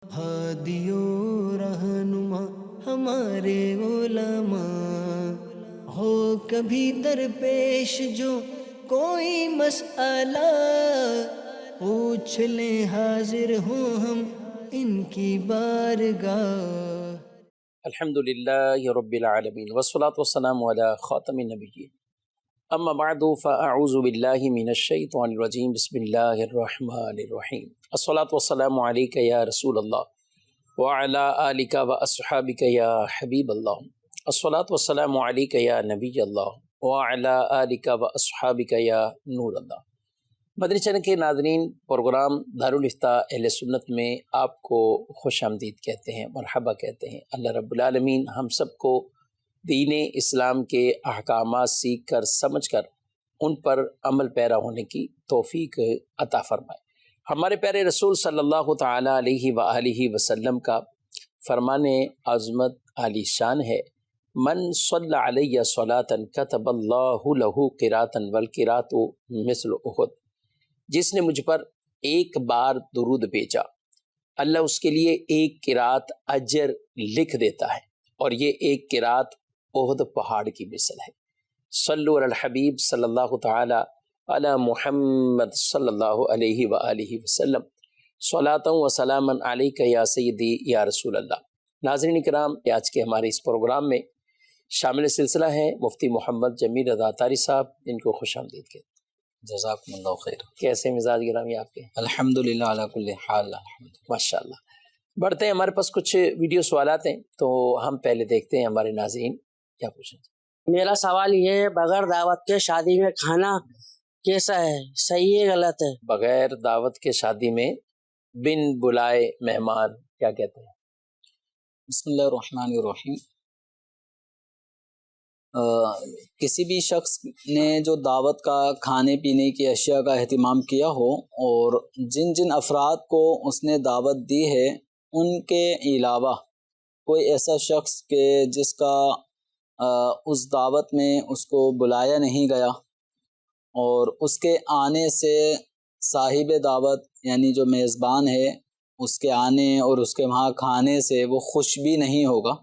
ہادیو رہنما ہمارے علماء، ہو کبھی درپیش جو کوئی مسئلہ، پوچھ لیں حاضر ہوں ہم ان کی بارگاہ۔ الحمد للہ رب العالمین والصلاة والسلام علی خاتم النبیین، اما بعد فاعوذ باللہ من الشیطان الرجیم، بسم اللہ الرحمن الرحیم۔ الصلاة والسلام علیک یا رسول اللہ وعلی آلک واصحابک یا حبیب اللہ، الصلاة والسلام علیک یا نبی اللہ وعلی آلک واصحابک یا نور اللہ۔ مدنی چینل کے ناظرین، پروگرام دارالافتاء اہل سنت میں آپ کو خوش آمدید کہتے ہیں، مرحبا کہتے ہیں۔ اللہ رب العالمین ہم سب کو دین اسلام کے احکامات سیکھ کر سمجھ کر ان پر عمل پیرا ہونے کی توفیق عطا فرمائے۔ ہمارے پیارے رسول صلی اللہ تعالیٰ علیہ وآلہ وسلم کا فرمان عظمت عالی شان ہے، من صلی علیہ صلاۃ کتب اللہ لہ قراۃ والقراۃ مثل احد، جس نے مجھ پر ایک بار درود بھیجا اللہ اس کے لیے ایک قرات اجر لکھ دیتا ہے، اور یہ ایک قرات احد پہاڑ کی مثل ہے۔ صلو علی الحبیب صلی اللہ تعالی علی محمد صلی اللہ علیہ وآلہ وسلم، صلاۃ و سلاما علیک یا سیدی یا رسول اللہ۔ ناظرین کرام، آج کے ہمارے اس پروگرام میں شامل سلسلہ ہے مفتی محمد جمیل رضا اطاری صاحب، جن کو خوش آمدید کہتے ہیں۔ جزاکم اللہ خیر۔ کیسے مزاج گرامی آپ کے؟ الحمدللہ علی کل حال، ماشاءاللہ۔ بڑھتے ہیں، ہمارے پاس کچھ ویڈیو سوالات ہیں، تو ہم پہلے دیکھتے ہیں ہمارے ناظرین کیا پوچھیں۔ میرا سوال یہ ہے، بغیر دعوت کے شادی میں کھانا کیسا ہے؟ صحیح ہے غلط ہے؟ بغیر دعوت کے شادی میں بن بلائے مہمان کیا کہتے ہیں؟ بسم اللہ الرحمن الرحیم۔ کسی بھی شخص نے جو دعوت کا کھانے پینے کی اشیاء کا اہتمام کیا ہو، اور جن جن افراد کو اس نے دعوت دی ہے ان کے علاوہ کوئی ایسا شخص کہ جس کا اس دعوت میں اس کو بلایا نہیں گیا، اور اس کے آنے سے صاحب دعوت یعنی جو میزبان ہے اس کے آنے اور اس کے وہاں کھانے سے وہ خوش بھی نہیں ہوگا،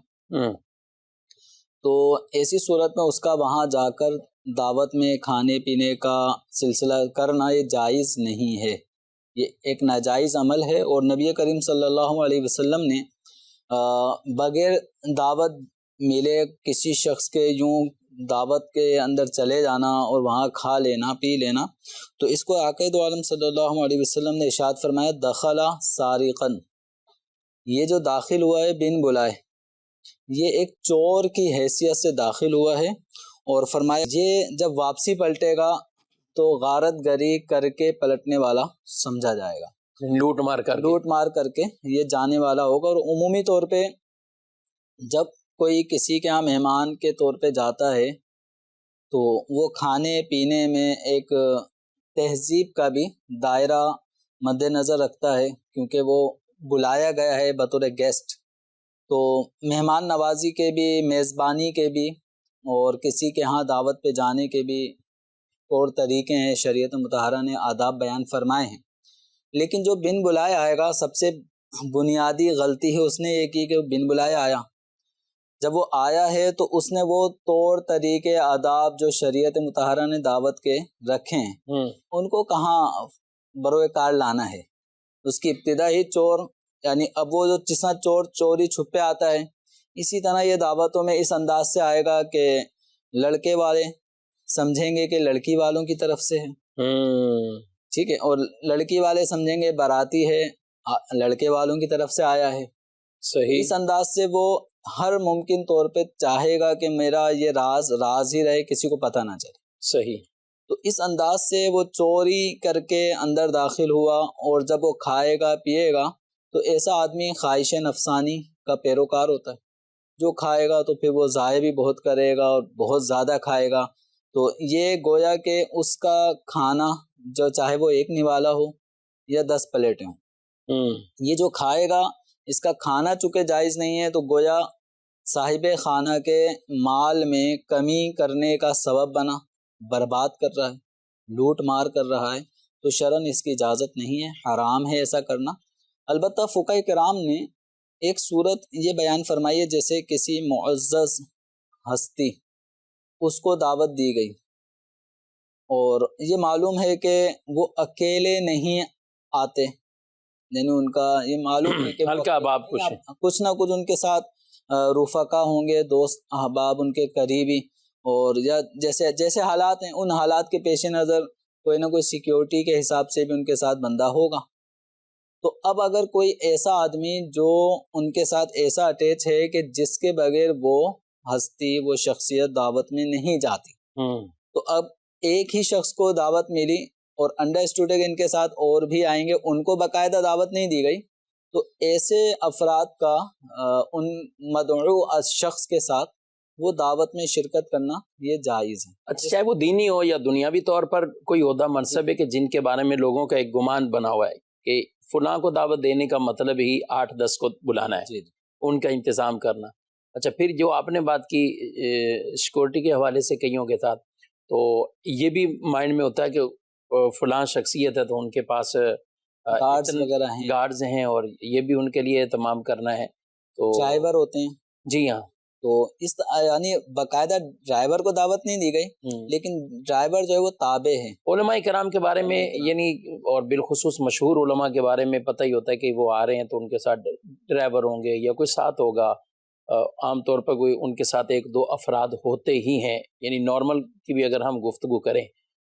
تو ایسی صورت میں اس کا وہاں جا کر دعوت میں کھانے پینے کا سلسلہ کرنا یہ جائز نہیں ہے، یہ ایک ناجائز عمل ہے۔ اور نبی کریم صلی اللہ علیہ وسلم نے بغیر دعوت ملے کسی شخص کے یوں دعوت کے اندر چلے جانا اور وہاں کھا لینا پی لینا، تو اس کو آقا دو عالم صلی اللہ علیہ وسلم نے ارشاد فرمایا دخل سارقاً، یہ جو داخل ہوا ہے بن بلائے، یہ ایک چور کی حیثیت سے داخل ہوا ہے، اور فرمایا یہ جب واپسی پلٹے گا تو غارت گری کر کے پلٹنے والا سمجھا جائے گا، لوٹ مار کر کے یہ جانے والا ہوگا۔ اور عمومی طور پہ جب کوئی کسی کے ہاں مہمان کے طور پہ جاتا ہے تو وہ کھانے پینے میں ایک تہذیب کا بھی دائرہ مد نظر رکھتا ہے، کیونکہ وہ بلایا گیا ہے بطور گیسٹ، تو مہمان نوازی کے بھی، میزبانی کے بھی، اور کسی کے ہاں دعوت پہ جانے کے بھی طور طریقے ہیں، شریعت مطہرہ نے آداب بیان فرمائے ہیں۔ لیکن جو بن بلائے آئے گا، سب سے بنیادی غلطی ہے اس نے یہ کی کہ بن بلائے آیا، جب وہ آیا ہے تو اس نے وہ طور طریقے آداب جو شریعت مطہرہ نے دعوت کے رکھے ہیں ان کو کہاں بروئے کار لانا ہے۔ اس کی ابتدا ہی چور، یعنی اب وہ جو جسا چور چوری چھپے آتا ہے، اسی طرح یہ دعوتوں میں اس انداز سے آئے گا کہ لڑکے والے سمجھیں گے کہ لڑکی والوں کی طرف سے ہے، ٹھیک ہے، اور لڑکی والے سمجھیں گے باراتی ہے، لڑکے والوں کی طرف سے آیا ہے، صحیح۔ اس انداز سے وہ ہر ممکن طور پہ چاہے گا کہ میرا یہ راز ہی رہے، کسی کو پتہ نہ چلے، صحیح۔ تو اس انداز سے وہ چوری کر کے اندر داخل ہوا، اور جب وہ کھائے گا پیے گا تو ایسا آدمی خواہش نفسانی کا پیروکار ہوتا ہے، جو کھائے گا تو پھر وہ ضائع بھی بہت کرے گا اور بہت زیادہ کھائے گا، تو یہ گویا کہ اس کا کھانا جو چاہے وہ ایک نوالا ہو یا 10 پلیٹیں ہوں، یہ جو کھائے گا اس کا کھانا چونکہ جائز نہیں ہے، تو گویا صاحب خانہ کے مال میں کمی کرنے کا سبب بنا، برباد کر رہا ہے، لوٹ مار کر رہا ہے، تو شرعاً اس کی اجازت نہیں ہے، حرام ہے ایسا کرنا۔ البتہ فقہ کرام نے ایک صورت یہ بیان فرمائی ہے جیسے کسی معزز ہستی اس کو دعوت دی گئی اور یہ معلوم ہے کہ وہ اکیلے نہیں آتے، یعنی ان کا یہ معلوم ہے کہ ہلکا باب کچھ نہ کچھ ان کے ساتھ رفقا ہوں گے، دوست احباب ان کے قریبی، اور یا جیسے حالات ہیں ان حالات کے پیش نظر کوئی نہ کوئی سیکیورٹی کے حساب سے بھی ان کے ساتھ بندہ ہوگا۔ تو اب اگر کوئی ایسا آدمی جو ان کے ساتھ ایسا اٹیچ ہے کہ جس کے بغیر وہ ہستی وہ شخصیت دعوت میں نہیں جاتی، تو اب ایک ہی شخص کو دعوت ملی اور انڈرسٹوڈ ہے کہ ان کے ساتھ اور بھی آئیں گے، ان کو باقاعدہ دعوت نہیں دی گئی، تو ایسے افراد کا ان مدعو شخص کے ساتھ وہ دعوت میں شرکت کرنا یہ جائز ہے۔ اچھا، چاہے وہ دینی ہو یا دنیاوی طور پر کوئی عہدہ منصب ہے کہ جن کے بارے میں لوگوں کا ایک گمان بنا ہوا ہے کہ فلاں کو دعوت دینے کا مطلب ہی 8-10 کو بلانا ہے، ان کا انتظام کرنا۔ اچھا، پھر جو آپ نے بات کی سیکورٹی کے حوالے سے کئیوں کے ساتھ، تو یہ بھی مائنڈ میں ہوتا ہے کہ فلاں شخصیت ہے تو ان کے پاس گارڈز ہیں اور یہ بھی ان کے لیے اہتمام کرنا ہے، تو ڈرائیور ہوتے ہیں۔ جی ہاں، تو اس یعنی باقاعدہ ڈرائیور کو دعوت نہیں دی گئی، لیکن ڈرائیور جو ہے وہ تابع ہے۔ علماء کرام کے بارے میں یعنی اور بالخصوص مشہور علماء کے بارے میں پتہ ہی ہوتا ہے کہ وہ آ رہے ہیں تو ان کے ساتھ ڈرائیور ہوں گے یا کوئی ساتھ ہوگا، عام طور پر کوئی ان کے ساتھ 1-2 افراد ہوتے ہی ہیں، یعنی نارمل کی بھی اگر ہم گفتگو کریں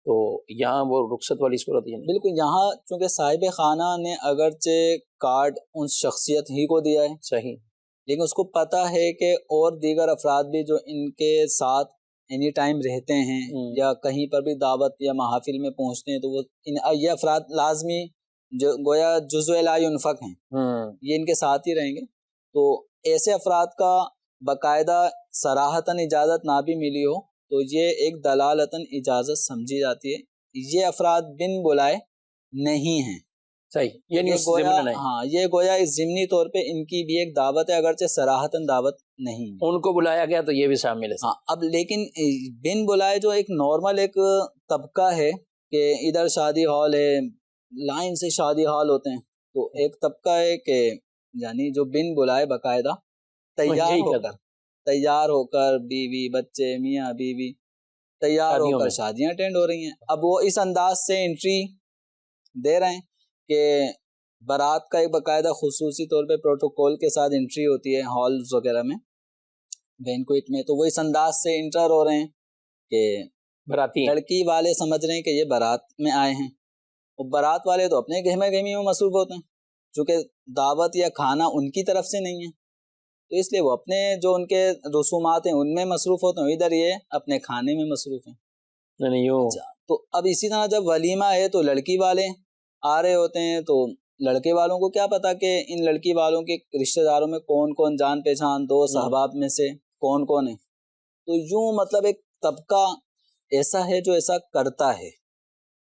تو یہاں وہ رخصت والی صورت ہے۔ بالکل، یہاں چونکہ صاحب خانہ نے اگرچہ کارڈ ان شخصیت ہی کو دیا ہے، صحیح، لیکن اس کو پتہ ہے کہ اور دیگر افراد بھی جو ان کے ساتھ اینی ٹائم رہتے ہیں یا کہیں پر بھی دعوت یا محافل میں پہنچتے ہیں، تو وہ یہ افراد لازمی جو گویا جزو لا ينفق ہیں، یہ ان کے ساتھ ہی رہیں گے۔ تو ایسے افراد کا باقاعدہ صراحتاً اجازت نہ بھی ملی ہو تو یہ ایک دلالتاً اجازت سمجھی جاتی ہے، یہ افراد بن بلائے نہیں ہیں، صحیح، یعنی یہ گویا اس ضمنی طور پہ ان کی بھی ایک دعوت ہے، اگرچہ صراحتاً دعوت نہیں ہے، ان کو بلایا گیا تو یہ بھی شامل ہے۔ ہاں، اب لیکن بن بلائے جو ایک نارمل ایک طبقہ ہے کہ ادھر شادی ہال ہے، لائن سے شادی ہال ہوتے ہیں، تو ایک طبقہ ہے کہ یعنی جو بن بلائے باقاعدہ تیار ہو کر بیوی بچے میاں بیوی تیار ہو کر شادیاں اٹینڈ ہو رہی ہیں۔ اب وہ اس انداز سے انٹری دے رہے ہیں کہ بارات کا ایک باقاعدہ خصوصی طور پہ پروٹوکول کے ساتھ انٹری ہوتی ہے ہالز وغیرہ میں، بینکویٹ میں، تو وہ اس انداز سے انٹر ہو رہے ہیں کہ براتی لڑکی والے سمجھ رہے ہیں کہ یہ بارات میں آئے ہیں، اور بارات والے تو اپنے گہمے گہمی میں مصروف ہوتے ہیں، چونکہ دعوت یا کھانا ان کی طرف سے نہیں ہے، تو اس لیے وہ اپنے جو ان کے رسومات ہیں ان میں مصروف ہوتے ہیں، ادھر یہ اپنے کھانے میں مصروف ہیں۔ تو اب اسی طرح جب ولیمہ ہے تو لڑکی والے آ رہے ہوتے ہیں، تو لڑکے والوں کو کیا پتا کہ ان لڑکی والوں کے رشتہ داروں میں کون کون جان پہچان دوست احباب میں سے کون کون ہے، تو یوں مطلب ایک طبقہ ایسا ہے جو ایسا کرتا ہے۔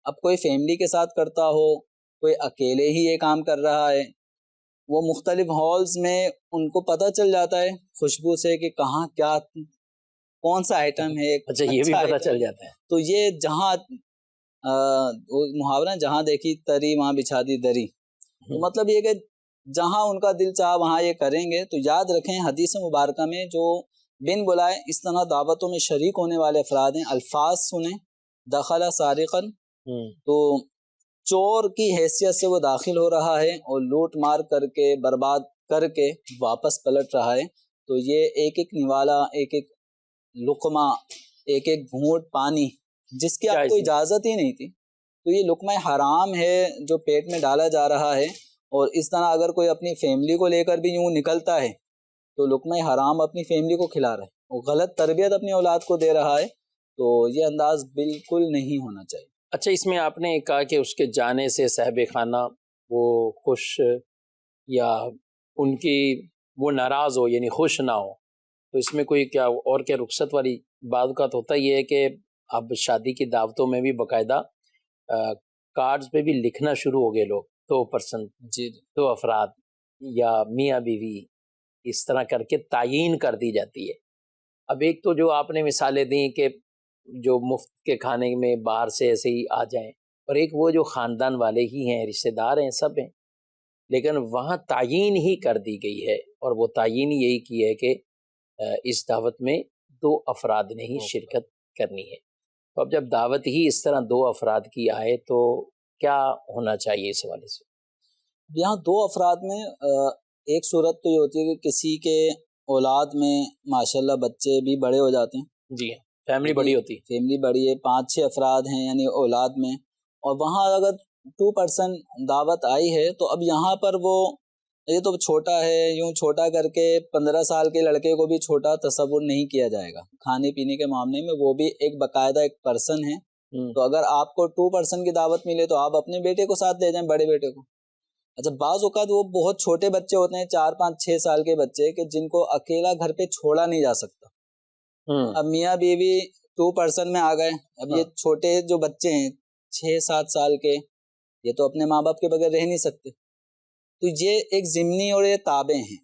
اب کوئی فیملی کے ساتھ کرتا ہو، کوئی اکیلے ہی یہ کام کر رہا ہے، وہ مختلف ہالز میں ان کو پتہ چل جاتا ہے خوشبو سے کہ کہاں کیا کون سا آئٹم ہے۔ اچھا، یہ بھی پتہ چل جاتا ہے۔ تو یہ جہاں محاورہ جہاں دیکھی تری وہاں بچھا دی دری، تو مطلب یہ کہ جہاں ان کا دل چاہ وہاں یہ کریں گے۔ تو یاد رکھیں حدیث مبارکہ میں جو بن بلائے اس طرح دعوتوں میں شریک ہونے والے افراد ہیں، الفاظ سنیں، دخل سارقا، تو چور کی حیثیت سے وہ داخل ہو رہا ہے اور لوٹ مار کر کے برباد کر کے واپس پلٹ رہا ہے، تو یہ ایک ایک نوالا، ایک ایک لقمہ، ایک ایک گھونٹ پانی جس کی آپ کو اجازت ہی نہیں تھی، تو یہ لقمہ حرام ہے جو پیٹ میں ڈالا جا رہا ہے۔ اور اس طرح اگر کوئی اپنی فیملی کو لے کر بھی یوں نکلتا ہے تو لقمہ حرام اپنی فیملی کو کھلا رہا ہے اور غلط تربیت اپنی اولاد کو دے رہا ہے، تو یہ انداز بالکل نہیں ہونا چاہیے۔ اچھا، اس میں آپ نے کہا کہ اس کے جانے سے صاحب خانہ وہ خوش یا ان کی وہ ناراض ہو، یعنی خوش نہ ہو، تو اس میں کوئی کیا اور کیا رخصت والی بعض اوقات ہوتا یہ ہے کہ اب شادی کی دعوتوں میں بھی باقاعدہ کارڈز پہ بھی لکھنا شروع ہو گئے لوگ، 2% جی 2 افراد یا میاں بیوی، اس طرح کر کے تعیین کر دی جاتی ہے۔ اب ایک تو جو آپ نے مثالیں دیں کہ جو مفت کے کھانے میں باہر سے ایسے ہی آ جائیں، اور ایک وہ جو خاندان والے ہی ہیں، رشتہ دار ہیں، سب ہیں، لیکن وہاں تعیین ہی کر دی گئی ہے، اور وہ تعیین یہی کی ہے کہ اس دعوت میں 2 افراد نے ہی شرکت کرنی ہے۔ تو اب جب دعوت ہی اس طرح 2 افراد کی آئے تو کیا ہونا چاہیے اس حوالے سے؟ یہاں 2 افراد میں ایک صورت تو یہ ہوتی ہے کہ کسی کے اولاد میں ماشاءاللہ بچے بھی بڑے ہو جاتے ہیں، جی ہاں، فیملی بڑی ہوتی ہے، فیملی بڑی ہے، 5-6 افراد ہیں یعنی اولاد میں، اور وہاں اگر 2% دعوت آئی ہے تو اب یہاں پر وہ یہ تو چھوٹا ہے، یوں چھوٹا کر کے 15 سال کے لڑکے کو بھی چھوٹا تصور نہیں کیا جائے گا کھانے پینے کے معاملے میں، وہ بھی ایک باقاعدہ ایک پرسن ہے۔ تو اگر آپ کو 2% کی دعوت ملے تو آپ اپنے بیٹے کو ساتھ لے جائیں، بڑے بیٹے کو۔ اچھا، بعض اوقات وہ بہت چھوٹے بچے ہوتے ہیں، 4-5-6 سال کے بچے کہ جن کو اکیلا گھر پہ چھوڑا نہیں جا سکتا، اب میاں بیوی 2% میں آ گئے، اب یہ چھوٹے جو بچے ہیں 6-7 سال کے، یہ تو اپنے ماں باپ کے بغیر رہ نہیں سکتے، تو یہ ایک ضمنی اور یہ تابع ہیں،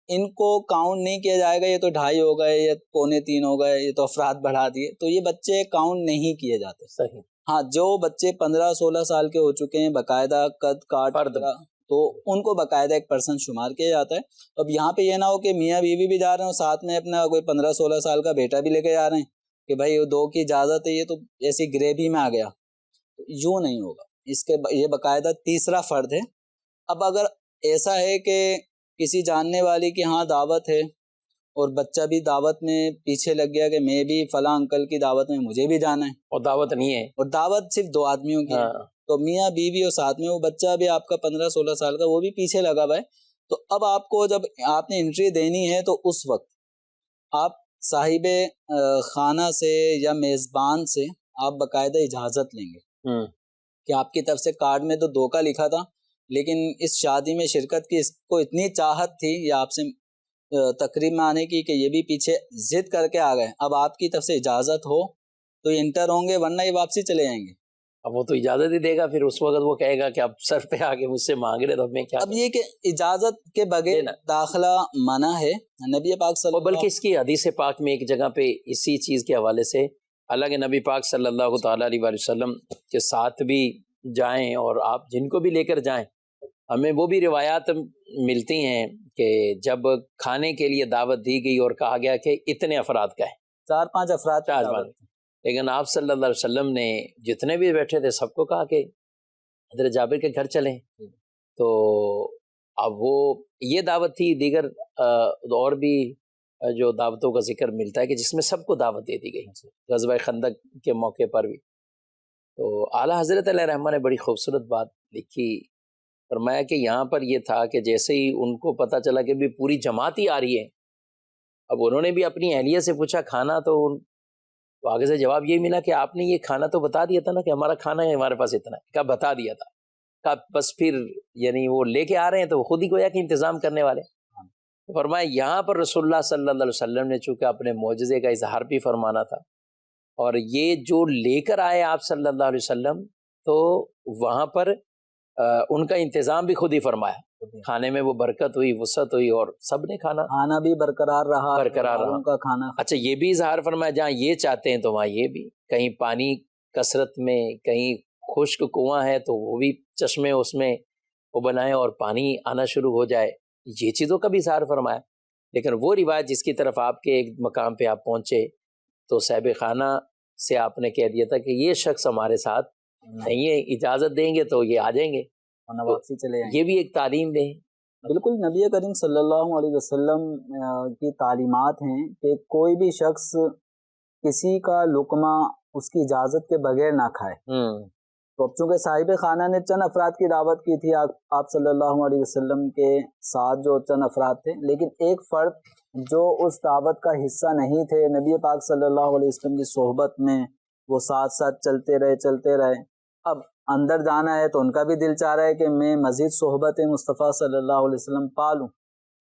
ان کو کاؤنٹ نہیں کیا جائے گا۔ یہ تو 2.5 ہو گئے، یہ 2.25 ہو گئے، یہ تو افراد بڑھا دیے، تو یہ بچے کاؤنٹ نہیں کیے جاتے۔ صحیح۔ ہاں، جو بچے 15-16 سال کے ہو چکے ہیں، باقاعدہ قد کاٹ تو ان کو باقاعدہ ایک پرسن شمار کیا جاتا ہے۔ اب یہاں پہ یہ نہ ہو کہ میاں بیوی بھی جا رہے ہیں اور ساتھ میں اپنا کوئی 15-16 سال کا بیٹا بھی لے کے جا رہے ہیں کہ بھائی 2 کی اجازت ہے، یہ تو ایسی گریوی میں آ گیا، یوں نہیں ہوگا، اس کے یہ باقاعدہ تیسرا فرد ہے۔ اب اگر ایسا ہے کہ کسی جاننے والی کی ہاں دعوت ہے اور بچہ بھی دعوت میں پیچھے لگ گیا کہ میں بھی فلاں انکل کی دعوت میں مجھے بھی جانا ہے، اور دعوت نہیں ہے، اور دعوت صرف 2 آدمیوں کی ہے، تو میاں بیوی اور ساتھ میں وہ بچہ بھی آپ کا 15-16 سال کا وہ بھی پیچھے لگا ہوا ہے، تو اب آپ کو جب آپ نے انٹری دینی ہے تو اس وقت آپ صاحب خانہ سے یا میزبان سے آپ باقاعدہ اجازت لیں گے کہ آپ کی طرف سے کارڈ میں تو 2 کا لکھا تھا، لیکن اس شادی میں شرکت کی اس کو اتنی چاہت تھی یا آپ سے تقریب میں آنے کی کہ یہ بھی پیچھے ضد کر کے آ گئے، اب آپ کی طرف سے اجازت ہو تو یہ انٹر ہوں گے، ورنہ یہ واپسی چلے جائیں گے۔ اب وہ تو اجازت ہی دے گا، پھر اس وقت وہ کہے گا کہ اب سر پہ آگے مجھ سے مانگ رہے تو میں کیا اب یہ کہ اجازت کے بغیر داخلہ منع ہے، نبی پاک صلی اللہ بلکہ اس کی حدیث پاک میں ایک جگہ پہ اسی چیز کے حوالے سے حالانکہ نبی پاک صلی اللہ تعالیٰ علیہ وسلم کے ساتھ بھی جائیں اور آپ جن کو بھی لے کر جائیں، ہمیں وہ بھی روایات ملتی ہیں کہ جب کھانے کے لیے دعوت دی گئی اور کہا گیا کہ اتنے افراد کا ہے، 4-5 افراد، لیکن آپ صلی اللہ علیہ وسلم نے جتنے بھی بیٹھے تھے سب کو کہا کہ حضرت جابر کے گھر چلیں، تو اب وہ یہ دعوت تھی، دیگر اور بھی جو دعوتوں کا ذکر ملتا ہے کہ جس میں سب کو دعوت دے دی گئی، غزوہ خندق کے موقع پر بھی۔ تو اعلیٰ حضرت علیہ رحمہ نے بڑی خوبصورت بات لکھی، فرمایا کہ یہاں پر یہ تھا کہ جیسے ہی ان کو پتہ چلا کہ بھی پوری جماعت ہی آ رہی ہے، اب انہوں نے بھی اپنی اہلیہ سے پوچھا کھانا، تو آگے سے جواب یہ ملا کہ آپ نے یہ کھانا تو بتا دیا تھا نا کہ ہمارا کھانا ہے ہمارے پاس اتنا ہے، کہا بتا دیا تھا، کہا بس پھر یعنی وہ لے کے آ رہے ہیں تو خود ہی گویا کہ انتظام کرنے والے۔ فرمایا یہاں پر رسول اللہ صلی اللہ علیہ وسلم نے چونکہ اپنے معجزے کا اظہار بھی فرمانا تھا، اور یہ جو لے کر آئے آپ صلی اللہ علیہ وسلم، تو وہاں پر ان کا انتظام بھی خود ہی فرمایا، کھانے میں وہ برکت ہوئی، وسعت ہوئی، اور سب نے کھانا بھی برقرار رہا ان کا کھانا۔ اچھا، یہ بھی اظہار فرمایا جہاں یہ چاہتے ہیں تو وہاں یہ بھی، کہیں پانی کثرت میں، کہیں خشک کنواں ہے تو وہ بھی چشمے اس میں وہ بنائیں اور پانی آنا شروع ہو جائے، یہ چیزوں کا بھی اظہار فرمایا۔ لیکن وہ روایت جس کی طرف آپ کے ایک مقام پہ آپ پہنچے تو صاحب خانہ سے آپ نے کہہ دیا تھا کہ یہ شخص ہمارے ساتھ نہیں ہے، اجازت دیں گے تو یہ آ جائیں گے، واپسی چلے جائیں گے۔ یہ بھی ایک تعلیم دیں۔ بالکل، نبی کریم صلی اللہ علیہ وسلم کی تعلیمات ہیں کہ کوئی بھی شخص کسی کا لقمہ اس کی اجازت کے بغیر نہ کھائے۔ تو اب چونکہ صاحب خانہ نے چند افراد کی دعوت کی تھی آپ صلی اللہ علیہ وسلم کے ساتھ جو چند افراد تھے، لیکن ایک فرد جو اس دعوت کا حصہ نہیں تھے، نبی پاک صلی اللہ علیہ وسلم کی صحبت میں وہ ساتھ ساتھ چلتے رہے، اب اندر جانا ہے تو ان کا بھی دل چاہ رہا ہے کہ میں مزید صحبت مصطفیٰ صلی اللہ علیہ وسلم پالوں،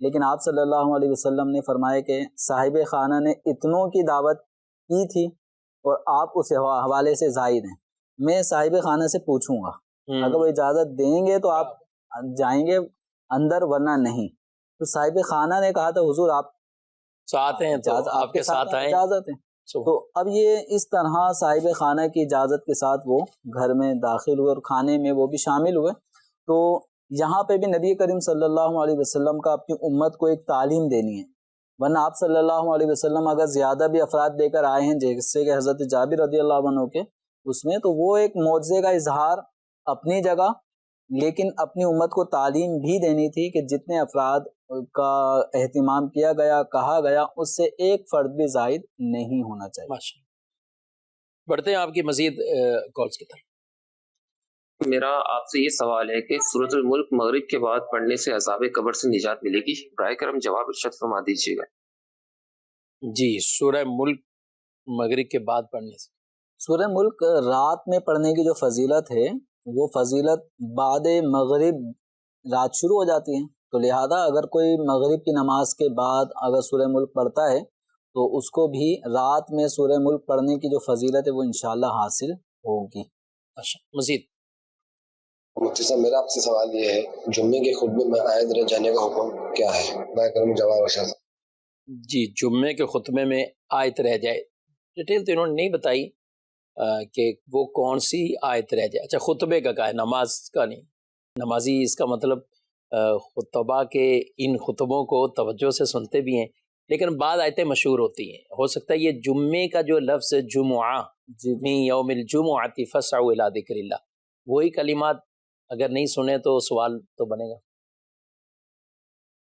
لیکن آپ صلی اللہ علیہ وسلم نے فرمایا کہ صاحب خانہ نے اتنوں کی دعوت کی تھی اور آپ اس حوالے سے زائد ہیں، میں صاحب خانہ سے پوچھوں گا، اگر وہ اجازت دیں گے تو آپ جائیں گے اندر، ورنہ نہیں۔ تو صاحب خانہ نے کہا تھا حضور آپ ساتھ ہیں تو آپ کے ساتھ آئیں، اجازت ہے۔ تو اب یہ اس طرح صاحب خانہ کی اجازت کے ساتھ وہ گھر میں داخل ہوئے اور کھانے میں وہ بھی شامل ہوئے۔ تو یہاں پہ بھی نبی کریم صلی اللہ علیہ وسلم کا اپنی امت کو ایک تعلیم دینی ہے، ورنہ آپ صلی اللہ علیہ وسلم اگر زیادہ بھی افراد لے کر آئے ہیں جیسے کہ حضرت جابر رضی اللہ عنہ کے اس میں، تو وہ ایک معجزے کا اظہار اپنی جگہ، لیکن اپنی امت کو تعلیم بھی دینی تھی کہ جتنے افراد کا اہتمام کیا گیا کہا گیا اس سے ایک فرد بھی زائد نہیں ہونا چاہیے۔ ماشاء اللہ، بڑھتے ہیں آپ کی مزید کالز کی طرف۔ میرا آپ سے یہ سوال ہے کہ سورۃ الملک مغرب کے بعد پڑھنے سے عذاب قبر سے نجات ملے گی؟ برائے کرم جواب ارشاد فرما دیجیے گا۔ جی، سورہ ملک مغرب کے بعد پڑھنے سے، سورہ ملک رات میں پڑھنے کی جو فضیلت ہے وہ فضیلت بعد مغرب رات شروع ہو جاتی ہے، تو لہذا اگر کوئی مغرب کی نماز کے بعد اگر سورہ ملک پڑھتا ہے تو اس کو بھی رات میں سورہ ملک پڑھنے کی جو فضیلت ہے وہ انشاءاللہ حاصل ہوگی۔ اچھا، مزید مفتی صاحب میرا آپ سے سوال یہ ہے، جمعے کے خطبے میں آیت رہ جانے کا حکم کیا ہے؟ برائے کرم جواب ارشاد۔ جی، جمعے کے خطبے میں آیت رہ جائے، ڈیٹیل تو انہوں نے نہیں بتائی کہ وہ کون سی آیت رہ جائے۔ اچھا، خطبے کا کہا ہے، نماز کا نہیں۔ نمازی اس کا مطلب خطبہ کے ان خطبوں کو توجہ سے سنتے بھی ہیں، لیکن بعض آیتیں مشہور ہوتی ہیں، ہو سکتا ہے یہ جمعے کا جو لفظ جمعہ من یوم الجمعۃ فاسعوا الی ذکر اللہ، وہی کلمات اگر نہیں سنے تو سوال تو بنے گا۔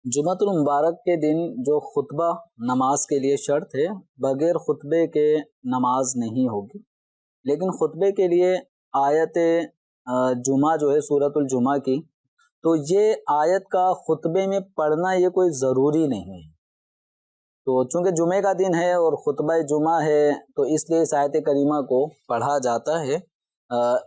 جمعۃ المبارک کے دن جو خطبہ نماز کے لیے شرط ہے، بغیر خطبے کے نماز نہیں ہوگی، لیکن خطبے کے لیے آیت جمعہ جو ہے سورۃ الجمعہ کی، تو یہ آیت کا خطبے میں پڑھنا یہ کوئی ضروری نہیں ہے، تو چونکہ جمعے کا دن ہے اور خطبہ جمعہ ہے تو اس لیے اس آیت کریمہ کو پڑھا جاتا ہے،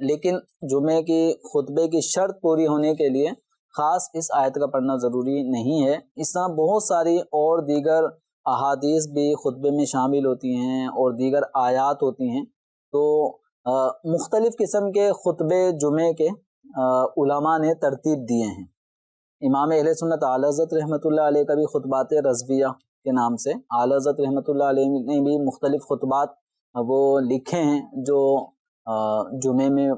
لیکن جمعے کی خطبے کی شرط پوری ہونے کے لیے خاص اس آیت کا پڑھنا ضروری نہیں ہے۔ اس طرح بہت ساری اور دیگر احادیث بھی خطبے میں شامل ہوتی ہیں اور دیگر آیات ہوتی ہیں، تو مختلف قسم کے خطبے جمعے کے علماء نے ترتیب دیے ہیں۔ امام اہل سنت اعلی حضرت رحمۃ اللہ علیہ کا بھی خطبات رضویہ کے نام سے اعلی حضرت رحمۃ اللہ علیہ نے بھی مختلف خطبات وہ لکھے ہیں جو جمعے میں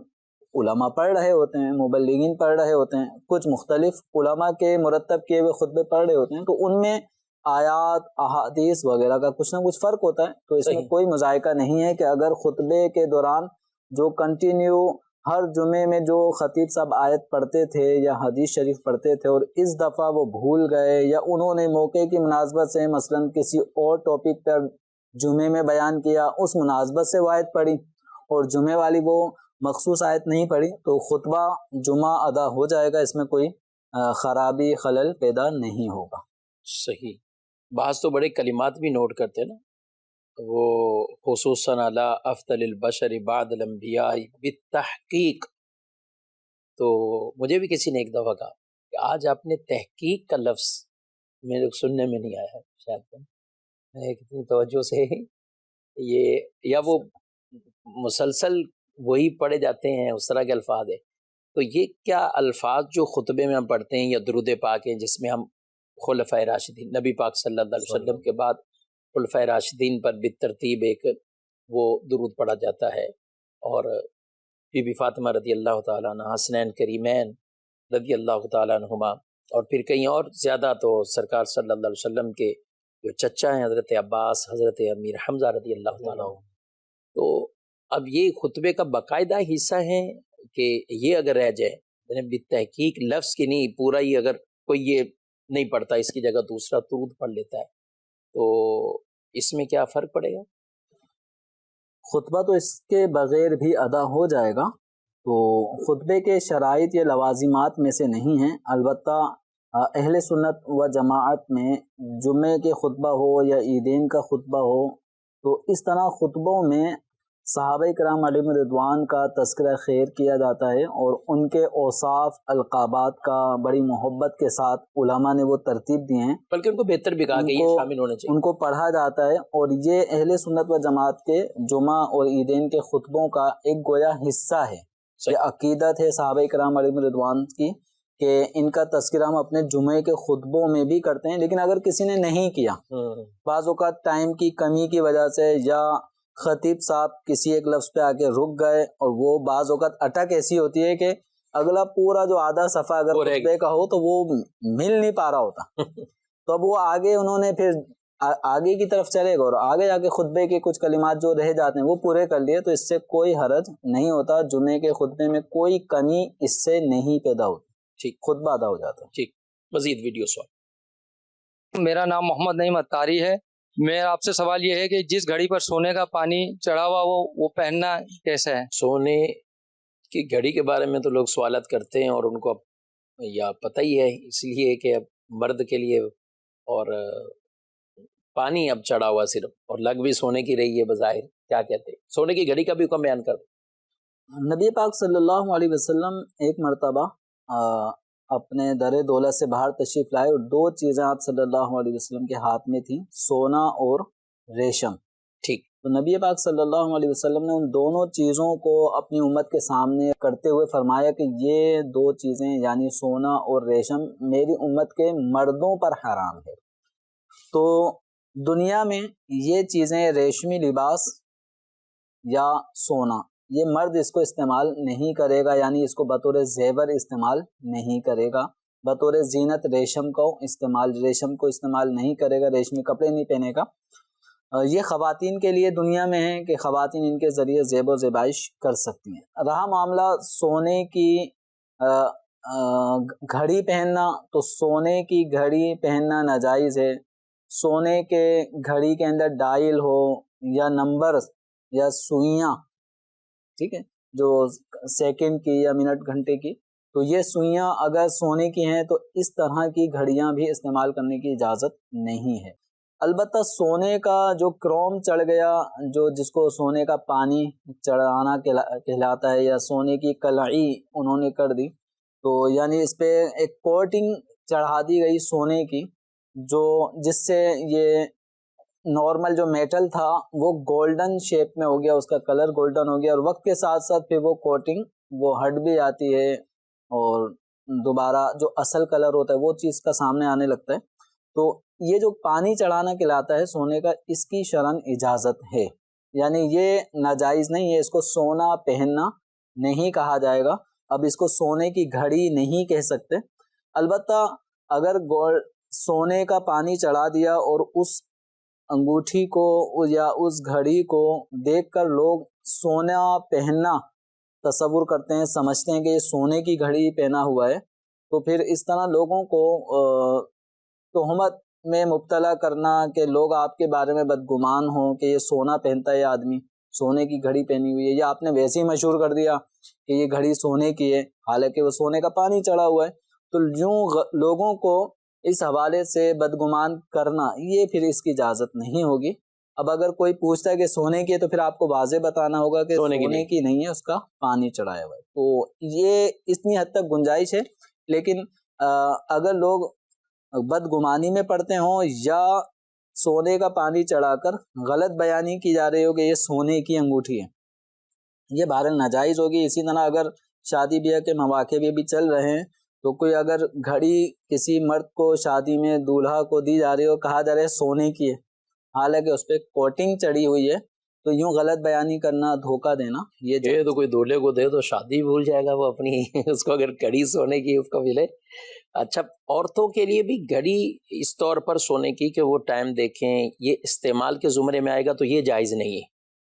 علماء پڑھ رہے ہوتے ہیں، مبلغین پڑھ رہے ہوتے ہیں، کچھ مختلف علماء کے مرتب کیے ہوئے خطبے پڑھ رہے ہوتے ہیں، تو ان میں آیات احادیث وغیرہ کا کچھ نہ کچھ فرق ہوتا ہے، تو اس میں کوئی مذائقہ نہیں ہے کہ اگر خطبے کے دوران جو کنٹینیو ہر جمعے میں جو خطیب صاحب آیت پڑھتے تھے یا حدیث شریف پڑھتے تھے اور اس دفعہ وہ بھول گئے یا انہوں نے موقع کی مناسبت سے مثلا کسی اور ٹاپک پر جمعے میں بیان کیا، اس مناسبت سے وہ آیت پڑھی اور جمعے والی وہ مخصوص آیت نہیں پڑھی، تو خطبہ جمعہ ادا ہو جائے گا، اس میں کوئی خرابی خلل پیدا نہیں ہوگا۔ صحیح۔ بعض تو بڑے کلمات بھی نوٹ کرتے ہیں نا، وہ خصوصاً علی افضل البشر بعد الانبیاء بالتحقیق، تو مجھے بھی کسی نے ایک دفعہ کہا کہ آج آپ نے تحقیق کا لفظ میرے سننے میں نہیں آیا ہے، شاید میں کتنی توجہ سے یہ یا وہ مسلسل وہی پڑھے جاتے ہیں، اس طرح کے الفاظ ہیں، تو یہ کیا الفاظ جو خطبے میں ہم پڑھتے ہیں یا درود پاک ہیں جس میں ہم خلفائے راشدین نبی پاک صلی اللہ علیہ وسلم کے بعد خلفائے راشدین پر بالترتیب ایک وہ درود پڑھا جاتا ہے، اور بی بی فاطمہ رضی اللہ تعالیٰ عنہ، حسنین کریمین رضی اللہ تعالیٰ عنہما، اور پھر کہیں اور زیادہ تو سرکار صلی اللہ علیہ وسلم کے جو چچا ہیں حضرت عباس، حضرت امیر حمزہ رضی اللہ تعالیٰ عنہ، تو اب یہ خطبے کا باقاعدہ حصہ ہے کہ یہ اگر رہ جائے یعنی بالتحقیق لفظ کی نہیں، پورا ہی اگر کوئی یہ نہیں پڑھتا، اس کی جگہ دوسرا درود پڑھ لیتا ہے، تو اس میں کیا فرق پڑے گا؟ خطبہ تو اس کے بغیر بھی ادا ہو جائے گا، تو خطبے کے شرائط یا لوازمات میں سے نہیں ہیں، البتہ اہل سنت و جماعت میں جمعے کے خطبہ ہو یا عیدین کا خطبہ ہو، تو اس طرح خطبوں میں صحابہ کرام علیہم رضوان کا تذکرہ خیر کیا جاتا ہے، اور ان کے اوصاف القابات کا بڑی محبت کے ساتھ علماء نے وہ ترتیب دیے ہیں، بلکہ ان کو بہتر بھی کہا کہ یہ شامل ہونے چاہیے، ان کو پڑھا جاتا ہے، اور یہ اہل سنت و جماعت کے جمعہ اور عیدین کے خطبوں کا ایک گویا حصہ ہے، یہ عقیدت ہے صحابہ کرام علیہم رضوان کی کہ ان کا تذکرہ ہم اپنے جمعے کے خطبوں میں بھی کرتے ہیں، لیکن اگر کسی نے نہیں کیا، بعض اوقات ٹائم کی کمی کی وجہ سے یا خطیب صاحب کسی ایک لفظ پہ آ کے رک گئے، اور وہ بعض اوقات اٹک ایسی ہوتی ہے کہ اگلا پورا جو آدھا صفحہ اگر وہ رہ خطبے کا ہو تو وہ مل نہیں پا رہا ہوتا. تو اب وہ آگے انہوں نے پھر آگے کی طرف چلے گا اور آگے جا کے خطبے کے کچھ کلمات جو رہ جاتے ہیں وہ پورے کر لیے تو اس سے کوئی حرج نہیں ہوتا. جمعے کے خطبے میں کوئی کمی اس سے نہیں پیدا ہوتی. ٹھیک، خطبہ ادا ہو جاتا. ٹھیک. مزید ویڈیو سوال. میرا نام محمد نعیم اتاری ہے. میرا آپ سے سوال یہ ہے کہ جس گھڑی پر سونے کا پانی چڑھا ہوا وہ پہننا کیسا ہے؟ سونے کی گھڑی کے بارے میں تو لوگ سوالات کرتے ہیں اور ان کو یا پتہ ہی ہے، اس لیے کہ اب مرد کے لیے اور پانی اب چڑھا ہوا صرف اور لگ بھی سونے کی رہی ہے بظاہر. کیا کہتے ہیں سونے کی گھڑی کا بھی حکم بیان کر دیں. نبی پاک صلی اللہ علیہ وسلم ایک مرتبہ اپنے در دولت سے باہر تشریف لائے اور دو چیزیں آپ صلی اللہ علیہ وسلم کے ہاتھ میں تھیں، سونا اور ریشم. ٹھیک. تو نبی پاک صلی اللہ علیہ وسلم نے ان دونوں چیزوں کو اپنی امت کے سامنے کرتے ہوئے فرمایا کہ یہ دو چیزیں یعنی سونا اور ریشم میری امت کے مردوں پر حرام ہے. تو دنیا میں یہ چیزیں ریشمی لباس یا سونا یہ مرد اس کو استعمال نہیں کرے گا، یعنی اس کو بطور زیور استعمال نہیں کرے گا، بطور زینت ریشم کو استعمال نہیں کرے گا، ریشمی کپڑے نہیں پہنے گا. یہ خواتین کے لیے دنیا میں ہے کہ خواتین ان کے ذریعے زیب و زیبائش کر سکتی ہیں. رہا معاملہ سونے کی گھڑی پہننا، تو سونے کی گھڑی پہننا ناجائز ہے. سونے کے گھڑی کے اندر ڈائل ہو یا نمبر یا سوئیاں، ٹھیک ہے، جو سیکنڈ کی یا منٹ گھنٹے کی، تو یہ سوئیاں اگر سونے کی ہیں تو اس طرح کی گھڑیاں بھی استعمال کرنے کی اجازت نہیں ہے. البتہ سونے کا جو کروم چڑھ گیا، جس کو سونے کا پانی چڑھانا کہلاتا ہے، یا سونے کی کلائی انہوں نے کر دی، تو یعنی اس پہ ایک کوٹنگ چڑھا دی گئی سونے کی، جس سے یہ نارمل جو میٹل تھا وہ گولڈن شیپ میں ہو گیا، اس کا کلر گولڈن ہو گیا، اور وقت کے ساتھ ساتھ پھر وہ کوٹنگ وہ ہٹ بھی جاتی ہے اور دوبارہ جو اصل کلر ہوتا ہے وہ چیز کا سامنے آنے لگتا ہے. تو یہ جو پانی چڑھانا کہلاتا ہے سونے کا، اس کی شرعاً اجازت ہے، یعنی یہ ناجائز نہیں ہے. اس کو سونا پہننا نہیں کہا جائے گا. اب اس کو سونے کی گھڑی نہیں کہہ سکتے. البتہ اگر سونے کا پانی چڑھا دیا اور اس انگوٹھی کو یا اس گھڑی کو دیکھ کر لوگ سونا پہننا تصور کرتے ہیں، سمجھتے ہیں کہ یہ سونے کی گھڑی پہنا ہوا ہے، تو پھر اس طرح لوگوں کو تہمت میں مبتلا کرنا کہ لوگ آپ کے بارے میں بدگمان ہوں کہ یہ سونا پہنتا ہے، یہ آدمی سونے کی گھڑی پہنی ہوئی ہے، یا آپ نے ویسے ہی مشہور کر دیا کہ یہ گھڑی سونے کی ہے حالانکہ وہ سونے کا پانی چڑھا ہوا ہے، تو یوں لوگوں کو اس حوالے سے بدگمان کرنا، یہ پھر اس کی اجازت نہیں ہوگی. اب اگر کوئی پوچھتا ہے کہ سونے کی ہے تو پھر آپ کو واضح بتانا ہوگا کہ سونے کی نہیں ہے، اس کا پانی چڑھایا ہوا ہے. تو یہ اتنی حد تک گنجائش ہے. لیکن اگر لوگ بدگمانی میں پڑتے ہوں یا سونے کا پانی چڑھا کر غلط بیانی کی جا رہی ہو کہ یہ سونے کی انگوٹھی ہے، یہ بہرحال ناجائز ہوگی. اسی طرح اگر شادی بیاہ کے مواقع بھی چل رہے ہیں تو کوئی اگر گھڑی کسی مرد کو شادی میں دولہا کو دی جا رہی ہو، کہا جا رہا ہے سونے کی ہے حالانکہ اس پہ کوٹنگ چڑھی ہوئی ہے، تو یوں غلط بیانی کرنا، دھوکہ دینا، یہ تو کوئی دولہے کو دے تو شادی بھول جائے گا وہ اپنی اس کو اگر گھڑی سونے کی اس کو ملے. اچھا، عورتوں کے لیے بھی گھڑی اس طور پر سونے کی کہ وہ ٹائم دیکھیں، یہ استعمال کے زمرے میں آئے گا تو یہ جائز نہیں ہے.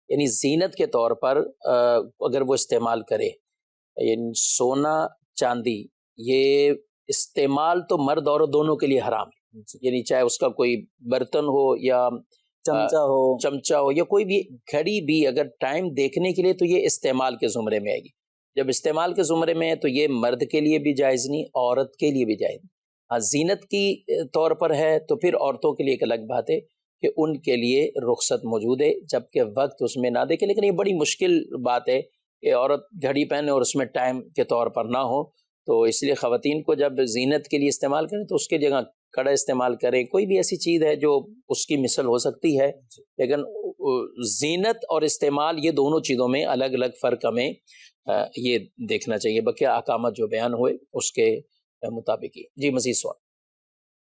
یعنی زینت کے طور پر اگر وہ استعمال کرے، یعنی سونا چاندی یہ استعمال تو مرد عورت دونوں کے لیے حرام ہے. یعنی چاہے اس کا کوئی برتن ہو یا چمچہ ہو یا کوئی بھی گھڑی بھی اگر ٹائم دیکھنے کے لیے، تو یہ استعمال کے زمرے میں آئے گی. جب استعمال کے زمرے میں ہے تو یہ مرد کے لیے بھی جائز نہیں، عورت کے لیے بھی جائز نہیں. ہاں، زینت کی طور پر ہے تو پھر عورتوں کے لیے ایک الگ بات ہے کہ ان کے لیے رخصت موجود ہے جبکہ وقت اس میں نہ دیکھے. لیکن یہ بڑی مشکل بات ہے کہ عورت گھڑی پہنے اور اس میں ٹائم کے طور پر نہ ہو، تو اس لیے خواتین کو جب زینت کے لیے استعمال کریں تو اس کی جگہ کڑا استعمال کریں، کوئی بھی ایسی چیز ہے جو اس کی مثل ہو سکتی ہے. لیکن زینت اور استعمال یہ دونوں چیزوں میں الگ الگ فرق ہمیں یہ دیکھنا چاہیے، بقیہ احکامات جو بیان ہوئے اس کے مطابق ہی. جی مزید سوال.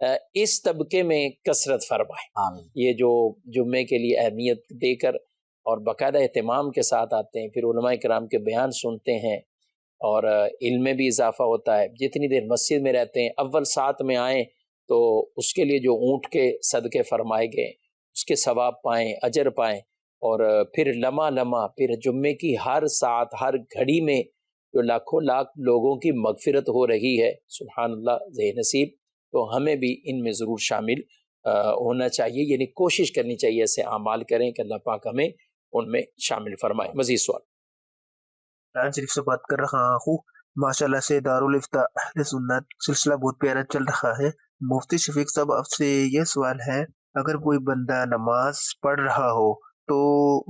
اس طبقے میں کثرت فرمائے. آمین. یہ جو جمعے کے لیے اہمیت دے کر اور باقاعدہ اہتمام کے ساتھ آتے ہیں، پھر علماء کرام کے بیان سنتے ہیں اور علم میں بھی اضافہ ہوتا ہے. جتنی دیر مسجد میں رہتے ہیں اول ساتھ میں آئیں تو اس کے لیے جو اونٹ کے صدقے فرمائے گئے اس کے ثواب پائیں، اجر پائیں، اور پھر لمحہ لمحہ پھر جمعے کی ہر ساتھ ہر گھڑی میں جو لاکھوں لاکھ لوگوں کی مغفرت ہو رہی ہے. سبحان اللہ، ذہ نصیب. تو ہمیں بھی ان میں ضرور شامل ہونا چاہیے، یعنی کوشش کرنی چاہیے ایسے اعمال کریں کہ اللہ پاک ہمیں ان میں شامل فرمائے. مزید سوال. قرآن شریف سے بات کر رہا ہوں. ماشاءاللہ سے دارالفتاء اہل سنت سلسلہ بہت پیارا چل رہا ہے. مفتی شفیق صاحب آپ سے یہ سوال ہے، اگر کوئی بندہ نماز پڑھ رہا ہو تو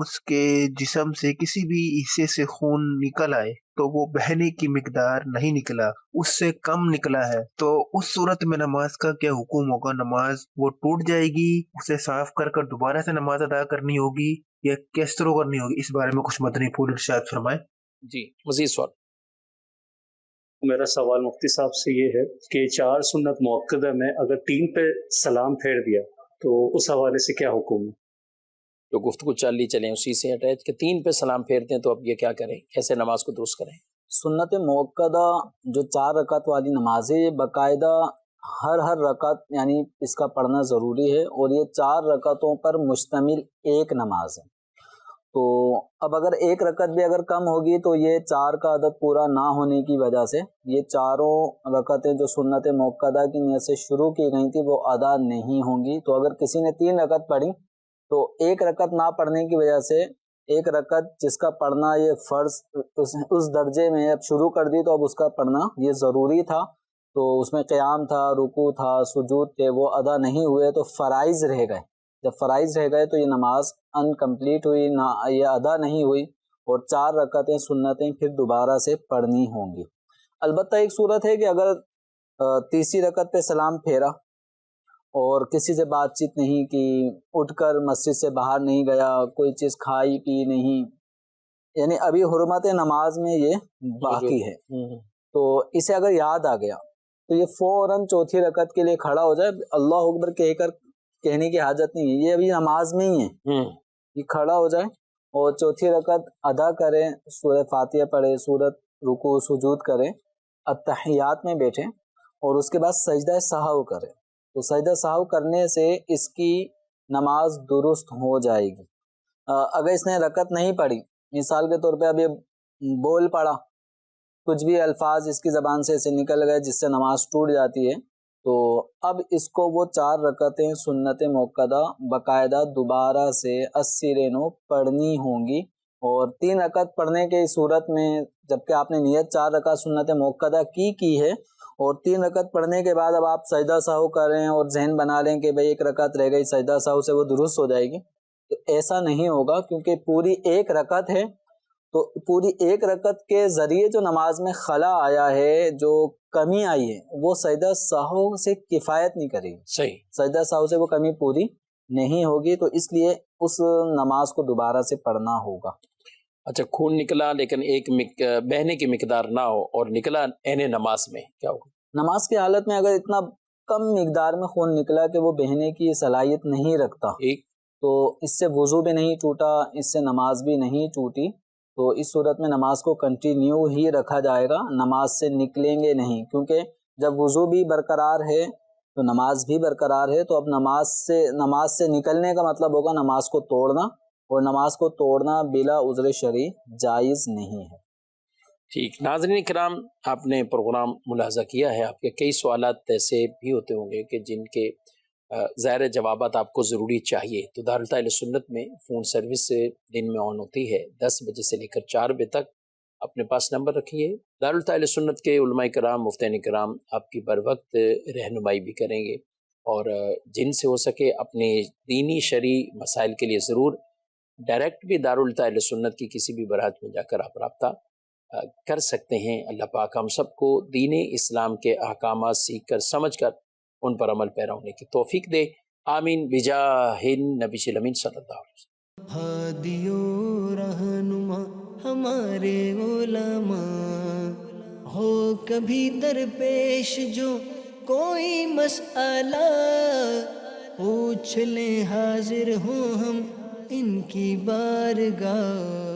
اس کے جسم سے کسی بھی حصے سے خون نکل آئے تو وہ بہنے کی مقدار نہیں نکلا، اس سے کم نکلا ہے، تو اس صورت میں نماز کا کیا حکم ہوگا؟ نماز وہ ٹوٹ جائے گی، اسے صاف کر کر دوبارہ سے نماز ادا کرنی ہوگی یا کس طرح کرنی ہوگی؟ اس بارے میں کچھ مدنی پھول ارشاد فرمائیں. جی مزید سوال. میرا سوال مفتی صاحب سے یہ ہے کہ 4 سنت مؤکدہ میں اگر 3 پہ سلام پھیر دیا تو اس حوالے سے کیا حکم ہے؟ جو گفتگو چلی چلیں اسی سے اٹیچ کہ 3 پہ سلام پھیرتے ہیں تو اب یہ کیا کریں، کیسے نماز کو درست کریں؟ سنت مؤکدہ جو 4 رکعت والی نماز ہے، یہ باقاعدہ ہر رکعت یعنی اس کا پڑھنا ضروری ہے، اور یہ 4 رکعتوں پر مشتمل ایک نماز ہے. تو اب اگر ایک رکعت بھی اگر کم ہوگی تو یہ 4 کا عدد پورا نہ ہونے کی وجہ سے یہ 4 رکعتیں جو سنت مؤکدہ کی نیت سے شروع کی گئی تھی وہ ادا نہیں ہوں گی. تو اگر کسی نے 3 رکعت پڑھی تو ایک رکعت نہ پڑھنے کی وجہ سے ایک رکعت جس کا پڑھنا یہ فرض اس درجے میں اب شروع کر دی، تو اب اس کا پڑھنا یہ ضروری تھا، تو اس میں قیام تھا، رکوع تھا، سجود تھے، وہ ادا نہیں ہوئے تو فرائض رہ گئے. جب فرائض رہ گئے تو یہ نماز انکمپلیٹ ہوئی، نہ یہ ادا نہیں ہوئی، اور 4 رکعتیں سنتیں پھر دوبارہ سے پڑھنی ہوں گی. البتہ ایک صورت ہے کہ اگر تیسری رکعت پہ سلام پھیرا اور کسی سے بات چیت نہیں کی، اٹھ کر مسجد سے باہر نہیں گیا، کوئی چیز کھائی پی نہیں، یعنی ابھی حرمت نماز میں یہ باقی ہے، تو اسے اگر یاد آ گیا تو یہ فوراً چوتھی رکعت کے لیے کھڑا ہو جائے. اللہ اکبر کہہ کر کہنے کی حاجت نہیں ہے، یہ ابھی نماز میں ہی ہے، یہ کھڑا ہو جائے اور چوتھی رکعت ادا کریں، سورہ فاتحہ پڑھے، سورت رکوع سجود کریں، التحیات میں بیٹھیں، اور اس کے بعد سجدہ سہو کریں. تو سجدہ سہو کرنے سے اس کی نماز درست ہو جائے گی. اگر اس نے رکعت نہیں پڑھی، مثال کے طور پہ اب یہ بول پڑا، کچھ بھی الفاظ اس کی زبان سے نکل گئے جس سے نماز ٹوٹ جاتی ہے، تو اب اس کو وہ 4 رکعتیں سنت مؤکدہ باقاعدہ دوبارہ سے 80 نو پڑھنی ہوں گی. اور 3 رکعت پڑھنے کی صورت میں جبکہ آپ نے نیت 4 رکعت سنت مؤکدہ کی ہے، اور 3 رکعت پڑھنے کے بعد اب آپ سجدہ سہو کریں اور ذہن بنا لیں کہ بھئی 1 رکعت رہ گئی، سجدہ سہو سے وہ درست ہو جائے گی، تو ایسا نہیں ہوگا، کیونکہ پوری 1 رکعت ہے. تو پوری 1 رکعت کے ذریعے جو نماز میں خلا آیا ہے، جو کمی آئی ہے، وہ سجدہ سہو سے کفایت نہیں کرے گی. صحیح، سجدہ سہو سے وہ کمی پوری نہیں ہوگی، تو اس لیے اس نماز کو دوبارہ سے پڑھنا ہوگا. اچھا، خون نکلا لیکن ایک بہنے کی مقدار نہ ہو اور نکلا عین نماز میں، کیا ہوگا؟ نماز کی حالت میں اگر اتنا کم مقدار میں خون نکلا کہ وہ بہنے کی صلاحیت نہیں رکھتا، تو اس سے وضو بھی نہیں ٹوٹا، اس سے نماز بھی نہیں ٹوٹی، تو اس صورت میں نماز کو کنٹینیو ہی رکھا جائے گا، نماز سے نکلیں گے نہیں، کیونکہ جب وضو بھی برقرار ہے تو نماز بھی برقرار ہے. تو اب نماز سے نکلنے کا مطلب ہوگا نماز کو توڑنا، اور نماز کو توڑنا بلا عذر شرعی جائز نہیں ہے. ٹھیک. ناظرین کرام، آپ نے پروگرام ملاحظہ کیا ہے، آپ کے کئی سوالات ایسے بھی ہوتے ہوں گے کہ جن کے ظاہر جوابات آپ کو ضروری چاہیے. تو دارالفتاء سنت میں فون سروس دن میں آن ہوتی ہے 10 بجے سے لے کر 4 بجے تک. اپنے پاس نمبر رکھیے. دارالفتاء سنت کے علماء کرام، مفتین کرام آپ کی بر وقت رہنمائی بھی کریں گے، اور جن سے ہو سکے اپنے دینی شرعی مسائل کے لیے ضرور ڈائریکٹ بھی دارالفتاء سنت کی کسی بھی برانچ میں جا کر آپ رابطہ کر سکتے ہیں. اللہ پاک ہم سب کو دین اسلام کے احکامات سیکھ کر سمجھ کر ان پر عمل پیرا ہونے کی توفیق دے. آمین بجاہ نبی الامین صلی اللہ علیہ وسلم. ہادی و رہنما ہمارے علماء ہو کبھی درپیش جو کوئی مسئلہ پوچھ لیں حاضر ہوں ہم ان کی بارگاہ.